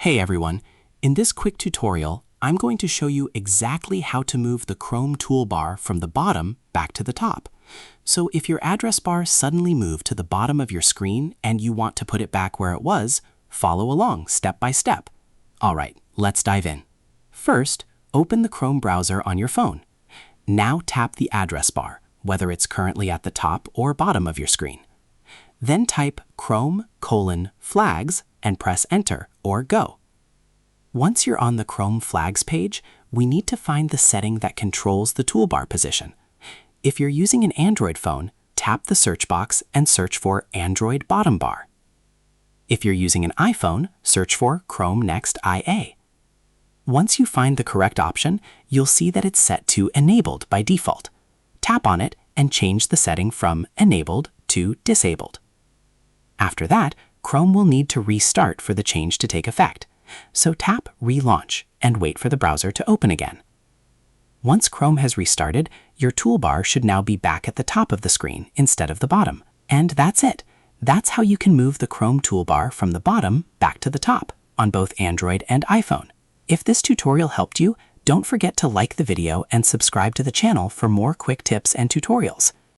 Hey everyone, in this quick tutorial, I'm going to show you exactly how to move the Chrome toolbar from the bottom back to the top. So if your address bar suddenly moved to the bottom of your screen and you want to put it back where it was, follow along step by step. All right, let's dive in. First, open the Chrome browser on your phone. Now tap the address bar, whether it's currently at the top or bottom of your screen. Then type Chrome:/flags and press Enter or Go. Once you're on the Chrome Flags page, we need to find the setting that controls the toolbar position. If you're using an Android phone, tap the search box and search for Android bottom bar. If you're using an iPhone, search for Chrome Next IA. Once you find the correct option, you'll see that it's set to Enabled by default. Tap on it and change the setting from Enabled to Disabled. After that, Chrome will need to restart for the change to take effect. So tap Relaunch and wait for the browser to open again. Once Chrome has restarted, your toolbar should now be back at the top of the screen instead of the bottom. And that's it. That's how you can move the Chrome toolbar from the bottom back to the top on both Android and iPhone. If this tutorial helped you, don't forget to like the video and subscribe to the channel for more quick tips and tutorials.